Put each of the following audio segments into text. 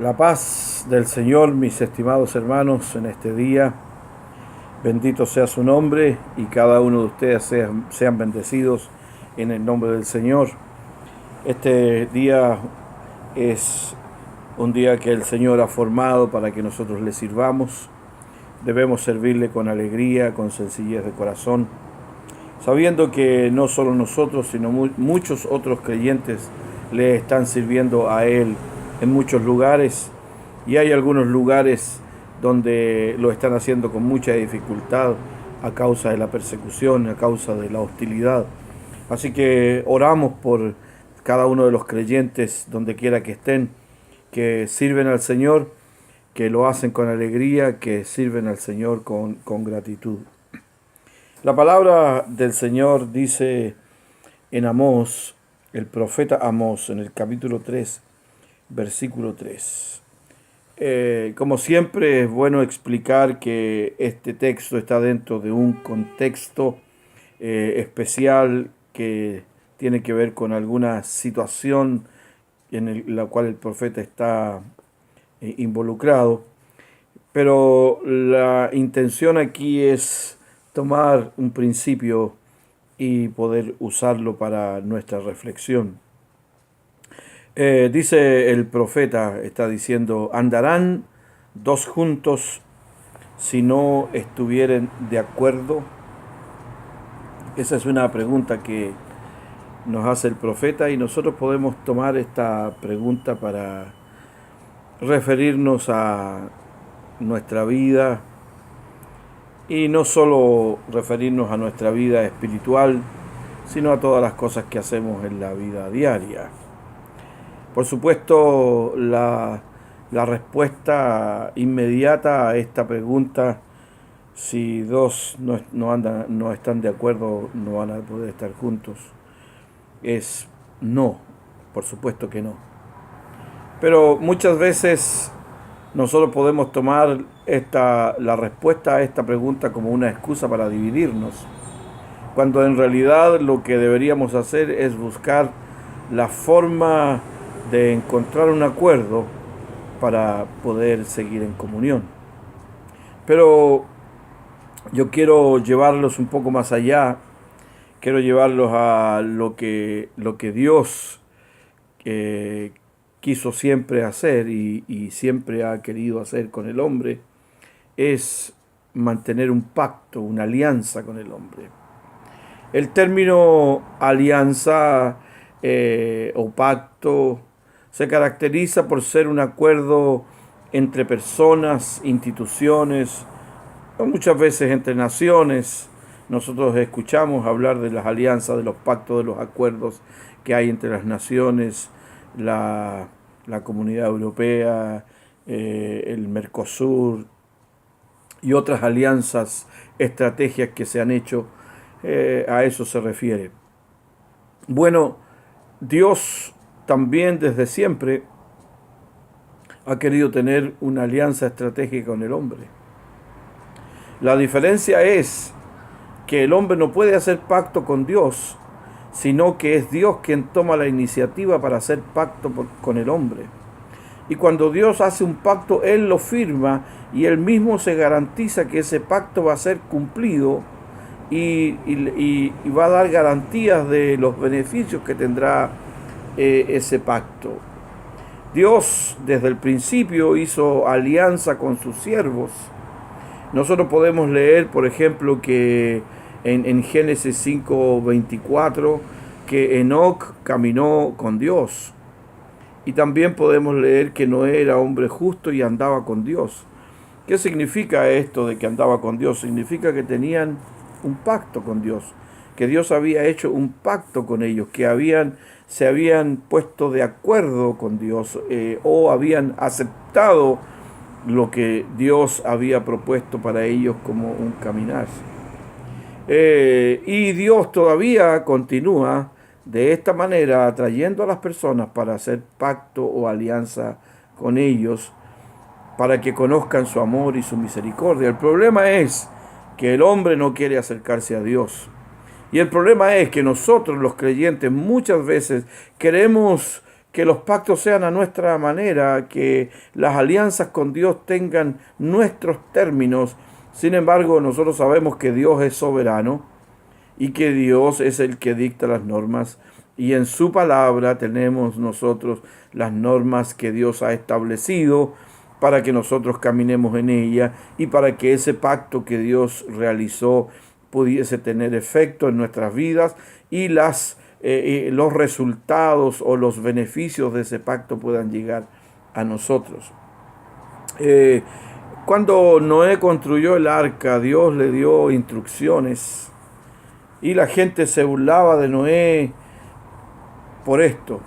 La paz del Señor, mis estimados hermanos, en este día. Bendito sea su nombre y cada uno de ustedes sean bendecidos en el nombre del Señor. Este día es un día que el Señor ha formado para que nosotros le sirvamos. Debemos servirle con alegría, con sencillez de corazón, sabiendo que no solo nosotros, sino muchos otros creyentes le están sirviendo a Él en muchos lugares, y hay algunos lugares donde lo están haciendo con mucha dificultad a causa de la persecución, a causa de la hostilidad. Así que oramos por cada uno de los creyentes, donde quiera que estén, que sirven al Señor, que lo hacen con alegría, que sirven al Señor con gratitud. La palabra del Señor dice en Amós, el profeta Amós, en el capítulo 3, versículo 3. Como siempre, es bueno explicar que este texto está dentro de un contexto especial que tiene que ver con alguna situación la cual el profeta está involucrado. Pero la intención aquí es tomar un principio y poder usarlo para nuestra reflexión. Dice el profeta, está diciendo: ¿andarán dos juntos si no estuvieren de acuerdo? Esa es una pregunta que nos hace el profeta, y nosotros podemos tomar esta pregunta para referirnos a nuestra vida, y no solo referirnos a nuestra vida espiritual, sino a todas las cosas que hacemos en la vida diaria. Por supuesto, la respuesta inmediata a esta pregunta, si dos no están de acuerdo, no van a poder estar juntos, es no, por supuesto que no. Pero muchas veces nosotros podemos tomar la respuesta a esta pregunta como una excusa para dividirnos, cuando en realidad lo que deberíamos hacer es buscar la forma de encontrar un acuerdo para poder seguir en comunión. Pero yo quiero llevarlos un poco más allá, quiero llevarlos a lo que Dios quiso siempre hacer y siempre ha querido hacer con el hombre, es mantener un pacto, una alianza con el hombre. El término alianza o pacto se caracteriza por ser un acuerdo entre personas, instituciones, o muchas veces entre naciones. Nosotros escuchamos hablar de las alianzas, de los pactos, de los acuerdos que hay entre las naciones, la Comunidad Europea, el Mercosur y otras alianzas, estrategias que se han hecho. A eso se refiere. Bueno, Dios también desde siempre ha querido tener una alianza estratégica con el hombre. La diferencia es que el hombre no puede hacer pacto con Dios, sino que es Dios quien toma la iniciativa para hacer pacto con el hombre. Y cuando Dios hace un pacto, Él lo firma y Él mismo se garantiza que ese pacto va a ser cumplido y va a dar garantías de los beneficios que tendrá ese pacto. Dios desde el principio hizo alianza con sus siervos. Nosotros podemos leer, por ejemplo, que en Génesis 5:24, que Enoc caminó con Dios. Y también podemos leer que Noé era hombre justo y andaba con Dios. ¿Qué significa esto de que andaba con Dios? Significa que tenían un pacto con Dios, que Dios había hecho un pacto con ellos, que se habían puesto de acuerdo con Dios o habían aceptado lo que Dios había propuesto para ellos como un caminar. Y Dios todavía continúa de esta manera atrayendo a las personas para hacer pacto o alianza con ellos, para que conozcan su amor y su misericordia. El problema es que el hombre no quiere acercarse a Dios. Y el problema es que nosotros los creyentes muchas veces queremos que los pactos sean a nuestra manera, que las alianzas con Dios tengan nuestros términos. Sin embargo, nosotros sabemos que Dios es soberano y que Dios es el que dicta las normas. Y en su palabra tenemos nosotros las normas que Dios ha establecido para que nosotros caminemos en ella y para que ese pacto que Dios realizó pudiese tener efecto en nuestras vidas y los resultados o los beneficios de ese pacto puedan llegar a nosotros. Cuando Noé construyó el arca, Dios le dio instrucciones y la gente se burlaba de Noé por esto.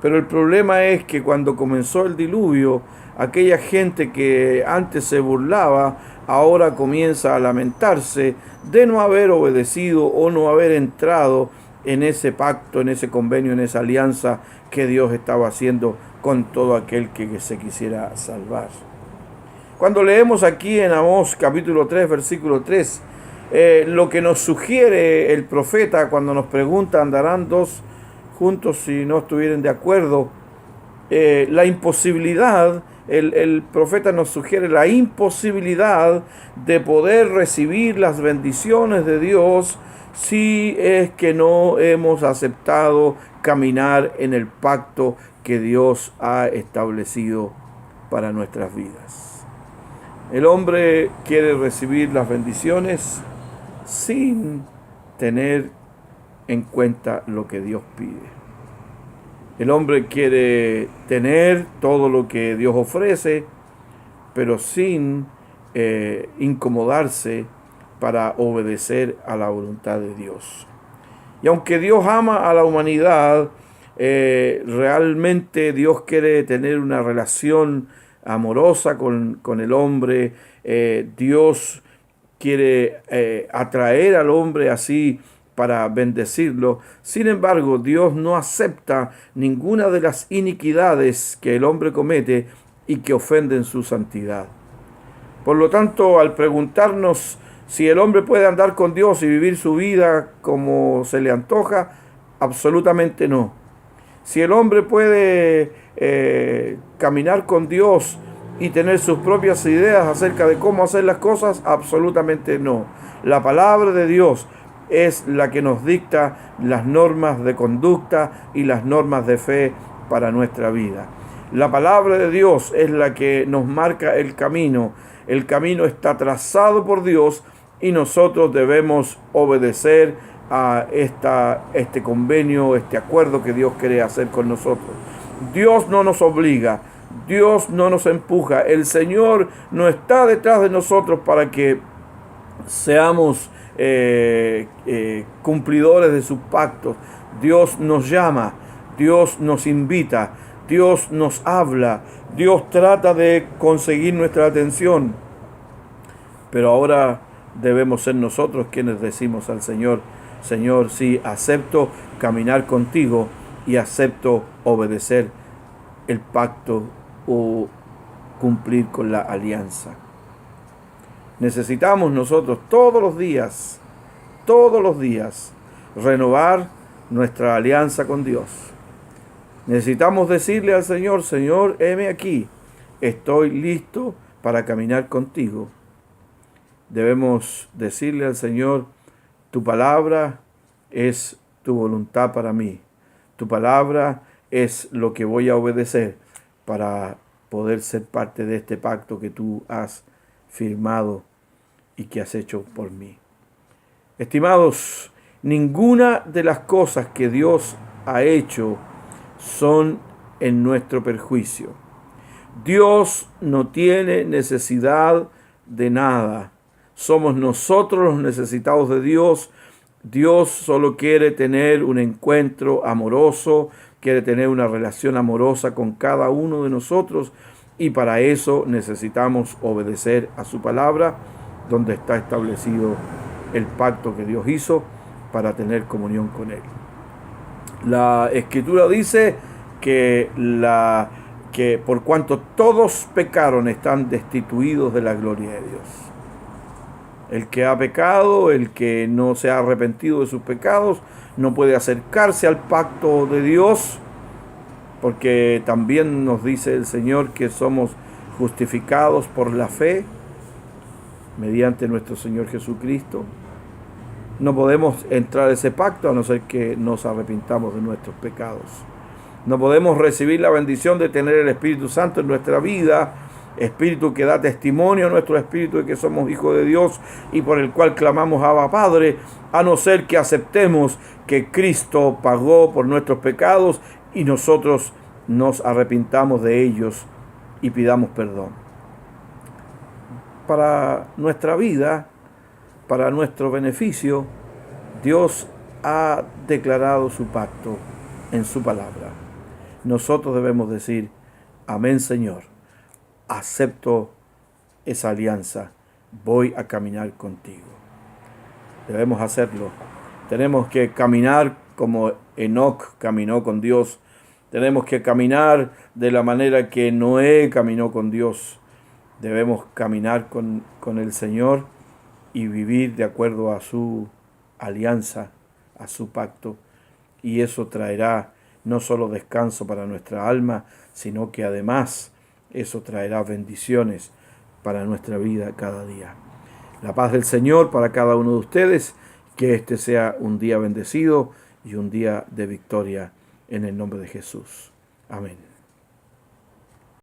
Pero el problema es que cuando comenzó el diluvio, aquella gente que antes se burlaba, ahora comienza a lamentarse de no haber obedecido o no haber entrado en ese pacto, en ese convenio, en esa alianza que Dios estaba haciendo con todo aquel que se quisiera salvar. Cuando leemos aquí en Amós capítulo 3, versículo 3, lo que nos sugiere el profeta cuando nos pregunta, ¿andarán dos juntos si no estuvieren de acuerdo? La imposibilidad, el profeta nos sugiere la imposibilidad de poder recibir las bendiciones de Dios si es que no hemos aceptado caminar en el pacto que Dios ha establecido para nuestras vidas. El hombre quiere recibir las bendiciones sin tener en cuenta lo que Dios pide. El hombre quiere tener todo lo que Dios ofrece, pero sin incomodarse para obedecer a la voluntad de Dios. Y aunque Dios ama a la humanidad, realmente Dios quiere tener una relación amorosa con el hombre. Dios quiere atraer al hombre así para bendecirlo. Sin embargo, Dios no acepta ninguna de las iniquidades que el hombre comete y que ofenden su santidad. Por lo tanto, al preguntarnos si el hombre puede andar con Dios y vivir su vida como se le antoja, absolutamente no. Si el hombre puede caminar con Dios y tener sus propias ideas acerca de cómo hacer las cosas, absolutamente no. La palabra de Dios es la que nos dicta las normas de conducta y las normas de fe para nuestra vida. La palabra de Dios es la que nos marca el camino. El camino está trazado por Dios y nosotros debemos obedecer a este convenio, este acuerdo que Dios quiere hacer con nosotros. Dios no nos obliga, Dios no nos empuja. El Señor no está detrás de nosotros para que seamos cumplidores de sus pactos. Dios nos llama, Dios nos invita, Dios nos habla, Dios trata de conseguir nuestra atención. Pero ahora debemos ser nosotros quienes decimos al Señor: Señor, sí, acepto caminar contigo y acepto obedecer el pacto o cumplir con la alianza. Necesitamos nosotros todos los días, renovar nuestra alianza con Dios. Necesitamos decirle al Señor: Señor, heme aquí, estoy listo para caminar contigo. Debemos decirle al Señor: tu palabra es tu voluntad para mí. Tu palabra es lo que voy a obedecer para poder ser parte de este pacto que tú has firmado y que has hecho por mí. Estimados, ninguna de las cosas que Dios ha hecho son en nuestro perjuicio. Dios no tiene necesidad de nada. Somos nosotros los necesitados de Dios. Dios solo quiere tener un encuentro amoroso, quiere tener una relación amorosa con cada uno de nosotros, y para eso necesitamos obedecer a su palabra, donde está establecido el pacto que Dios hizo para tener comunión con Él. La Escritura dice que por cuanto todos pecaron, están destituidos de la gloria de Dios. El que ha pecado, el que no se ha arrepentido de sus pecados, no puede acercarse al pacto de Dios porque también nos dice el Señor que somos justificados por la fe mediante nuestro Señor Jesucristo. No podemos entrar a ese pacto a no ser que nos arrepintamos de nuestros pecados. No podemos recibir la bendición de tener el Espíritu Santo en nuestra vida, Espíritu que da testimonio a nuestro espíritu de que somos hijos de Dios y por el cual clamamos Abba Padre, a no ser que aceptemos que Cristo pagó por nuestros pecados y nosotros nos arrepintamos de ellos y pidamos perdón. Para nuestra vida, para nuestro beneficio, Dios ha declarado su pacto en su palabra. Nosotros debemos decir, amén Señor, acepto esa alianza, voy a caminar contigo. Debemos hacerlo. Tenemos que caminar como Enoc caminó con Dios. Tenemos que caminar de la manera que Noé caminó con Dios. Debemos caminar con el Señor y vivir de acuerdo a su alianza, a su pacto. Y eso traerá no solo descanso para nuestra alma, sino que además eso traerá bendiciones para nuestra vida cada día. La paz del Señor para cada uno de ustedes, que este sea un día bendecido y un día de victoria en el nombre de Jesús. Amén.